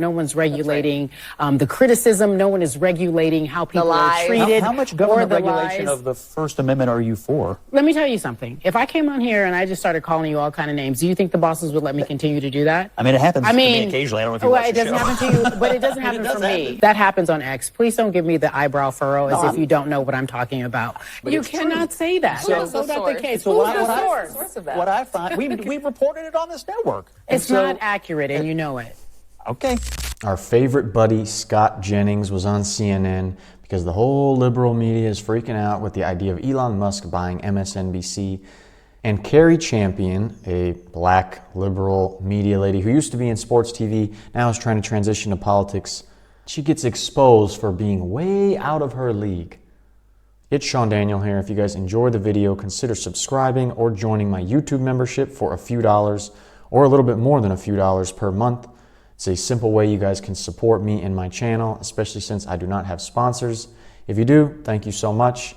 No one's regulating the criticism. No one is regulating how people are treated. How much government regulation of the First Amendment are you for? Let me tell you something. If I came on here and I just started calling you all kind of names, do you think the bosses would let me continue to do that? I mean, it happens to me occasionally. I don't know if you watch it doesn't happen to you, but it doesn't happen for me. That happens on X. Please don't give me the eyebrow furrow as if you don't know what I'm talking about. But you cannot say that. That's not the case. Who's the source of that? What I find, we reported it on this network. It's not accurate, and you know it. Okay. Our favorite buddy, Scott Jennings, was on CNN because the whole liberal media is freaking out with the idea of Elon Musk buying MSNBC. And Carrie Champion, a black liberal media lady who used to be in sports TV, now is trying to transition to politics. She gets exposed for being way out of her league. It's Sean Daniel here. If you guys enjoyed the video, consider subscribing or joining my YouTube membership for a few dollars or a little bit more than a few dollars per month. It's a simple way you guys can support me and my channel, especially since I do not have sponsors. If you do, thank you so much.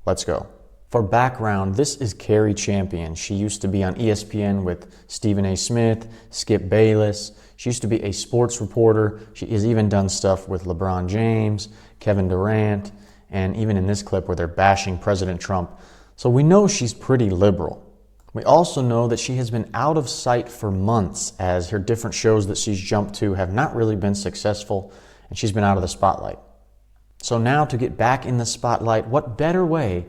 Let's go. For background, this is Carrie Champion. She used to be on ESPN with Stephen A. Smith, Skip Bayless. She used to be a sports reporter. She has even done stuff with LeBron James, Kevin Durant, and even in this clip where they're bashing President Trump. So we know she's pretty liberal. We also know that she has been out of sight for months as her different shows that she's jumped to have not really been successful, and she's been out of the spotlight. So now to get back in the spotlight, what better way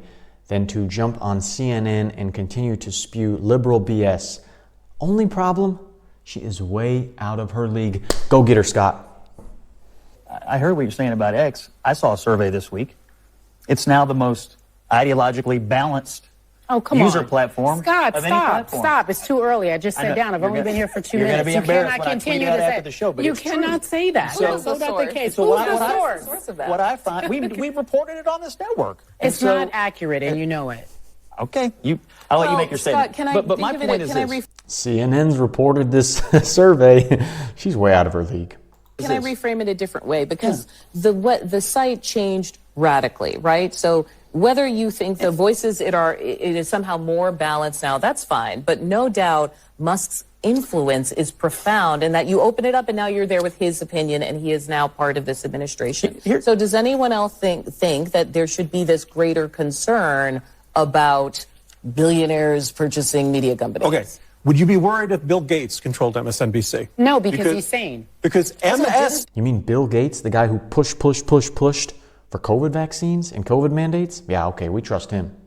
than to jump on CNN and continue to spew liberal BS? Only problem, she is way out of her league. Go get her, Scott. I heard what you're saying about X. I saw a survey this week. It's now the most ideologically balanced user platform. Scott, stop. It's too early. I just sat down. I've only been here for 2 minutes. You cannot continue to say that. You cannot say that. That's not the case. Who's the source of that? What I find, we reported it on this network. It's not accurate, and you know it. Okay. I'll let you make your statement. But my point is this. CNN's reported this survey. She's way out of her league. Can I reframe it a different way? Because the site changed radically, right? So whether you think the voices it is somehow more balanced now, that's fine. But no doubt Musk's influence is profound, and that you open it up and now you're there with his opinion, and he is now part of this administration. So does anyone else think that there should be this greater concern about billionaires purchasing media companies? Okay. Would you be worried if Bill Gates controlled MSNBC? No, because he's sane. Because MS... You mean Bill Gates, the guy who pushed for COVID vaccines and COVID mandates? Yeah, okay, we trust him.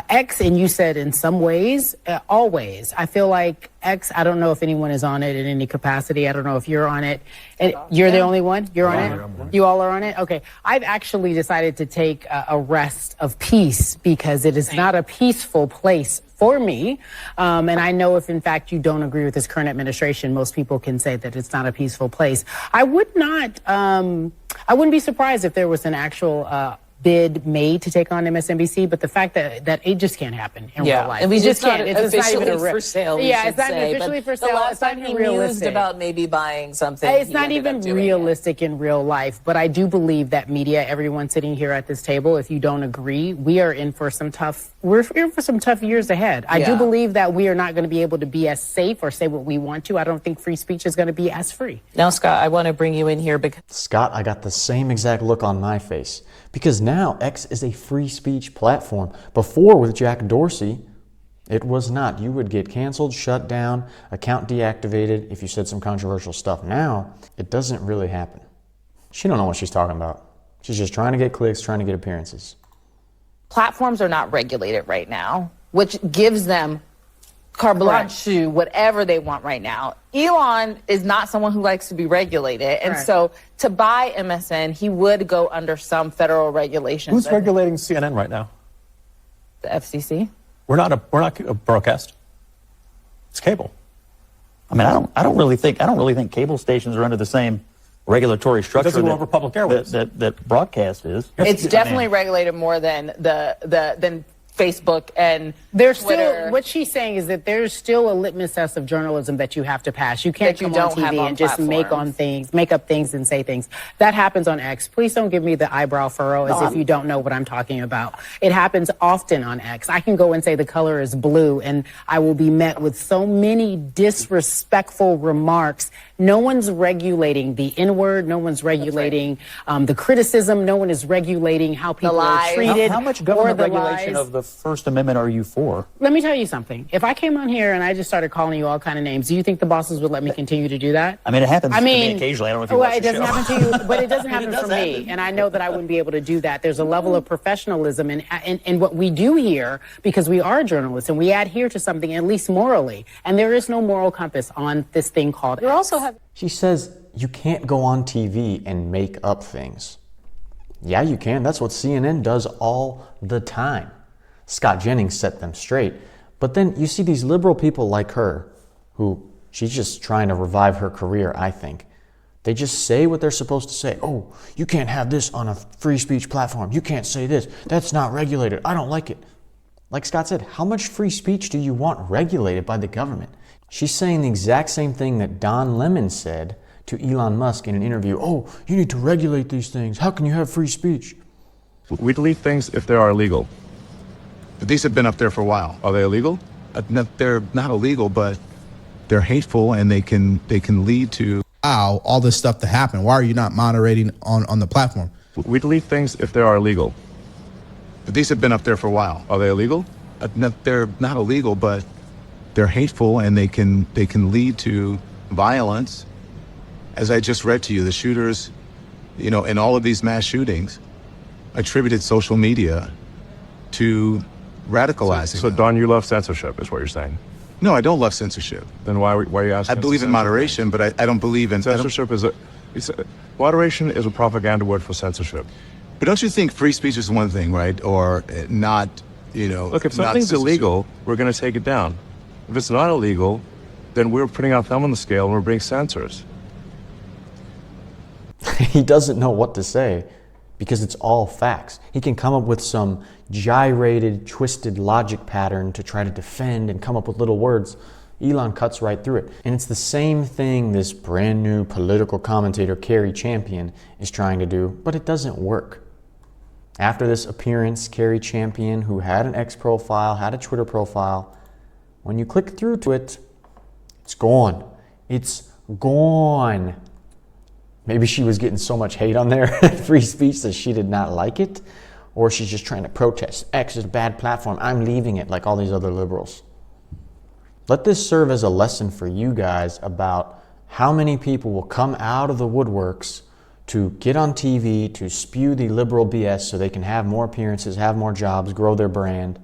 X, and you said in some ways, always. I feel like X, I don't know if anyone is on it in any capacity. I don't know if you're on it. And you're the only one? You're on it? You all are on it? Okay. I've actually decided to take a rest of peace because it is not a peaceful place for me. And I know if, in fact, you don't agree with this current administration, most people can say that it's not a peaceful place. I wouldn't be surprised if there was an actual bid made to take on MSNBC, but the fact that it just can't happen in real life. And we just can't. It's It's not even for sale. It's not officially for sale. The last it's not time even he realistic. mused about maybe buying something. It's not even realistic in real life. But I do believe that media, everyone sitting here at this table, if you don't agree, we are in for some tough. We're in for some tough years ahead. I do believe that we are not going to be able to be as safe or say what we want to. I don't think free speech is going to be as free. Now, Scott, I want to bring you in here because Scott, I got the same exact look on my face because now X is a free speech platform. Before, with Jack Dorsey, it was not. You would get canceled, shut down, account deactivated if you said some controversial stuff. Now, it doesn't really happen. She don't know what she's talking about. She's just trying to get clicks, trying to get appearances. Platforms are not regulated right now, which gives them carte blanche to whatever they want right now. Elon is not someone who likes to be regulated. And so to buy MSN, he would go under some federal regulations. Who's regulating CNN right now? The FCC. We're not a broadcast. It's cable. I mean, I don't really think cable stations are under the same regulatory structure that public airways that broadcast is. It's definitely regulated more than than Facebook and There's Twitter. still, what she's saying is that there's still a litmus test of journalism that you have to pass. You can't That you come on don't have TV on and just platforms. make up things and say things. That happens on X. Please don't give me the eyebrow furrow as if you don't know what I'm talking about. It happens often on X. I can go and say the color is blue and I will be met with so many disrespectful remarks. No one's regulating the N-word. No one's regulating the criticism. No one is regulating how people are lies. treated. How much or government the regulation lies. of the First Amendment are you for? Let me tell you something. If I came on here and I just started calling you all kind of names, do you think the bosses would let me continue to do that? I mean, it happens to me occasionally. I don't know if you well, watch it the doesn't show. happen to you, but it doesn't happen does for me. happen. And I know that I wouldn't be able to do that. There's a level of professionalism in what we do here because we are journalists and we adhere to something at least morally. And there is no moral compass on this thing called You're X. also having. She says you can't go on TV and make up things. Yeah, you can. That's what CNN does all the time. Scott Jennings set them straight. But then you see these liberal people like her, who she's just trying to revive her career, I think. They just say what they're supposed to say. Oh, you can't have this on a free speech platform. You can't say this. That's not regulated. I don't like it. Like Scott said, how much free speech do you want regulated by the government? She's saying the exact same thing that Don Lemon said to Elon Musk in an interview. Oh, you need to regulate these things. How can you have free speech? We delete things if they are illegal. But these have been up there for a while. Are they illegal? They're not illegal, but they're hateful, and they can lead to all this stuff to happen. Why are you not moderating on the platform? We delete things if they are illegal. But these have been up there for a while. Are they illegal? They're not illegal, but they're hateful, and they can lead to violence. As I just read to you, the shooters, in all of these mass shootings, attributed social media to radicalizing. So them. Don, you love censorship, is what you're saying. No, I don't love censorship. Then why are you asking? I believe in moderation, but I don't believe in Censorship moderation is a propaganda word for censorship. But don't you think free speech is one thing, right? Or not, Look, if not something's censorship. illegal, we're going to take it down. If it's not illegal, then we're putting our thumb on the scale and we're being censors. He doesn't know what to say because it's all facts. He can come up with some gyrated, twisted logic pattern to try to defend and come up with little words. Elon cuts right through it. And it's the same thing this brand new political commentator, Carrie Champion, is trying to do, but it doesn't work. After this appearance, Carrie Champion, who had an X profile, had a Twitter profile, when you click through to it, it's gone. It's gone. Maybe she was getting so much hate on there, free speech, that she did not like it. Or she's just trying to protest. X is a bad platform. I'm leaving it, like all these other liberals. Let this serve as a lesson for you guys about how many people will come out of the woodworks to get on TV, to spew the liberal BS so they can have more appearances, have more jobs, grow their brand,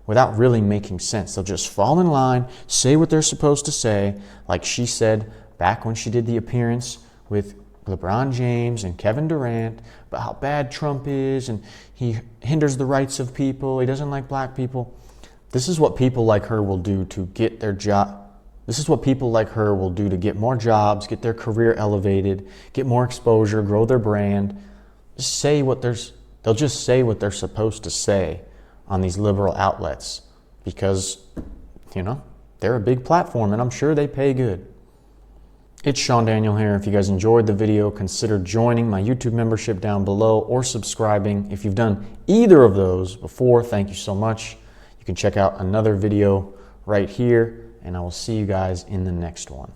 without really making sense. They'll just fall in line, say what they're supposed to say, like she said back when she did the appearance with LeBron James and Kevin Durant about how bad Trump is and he hinders the rights of people, he doesn't like black people. This is what people like her will do to get their job. This is what people like her will do to get more jobs, get their career elevated, get more exposure, grow their brand. They'll just say what they're supposed to say on these liberal outlets because, they're a big platform and I'm sure they pay good. It's SeanDaniel here. If you guys enjoyed the video, consider joining my YouTube membership down below or subscribing. If you've done either of those before, thank you so much. You can check out another video right here, and I will see you guys in the next one.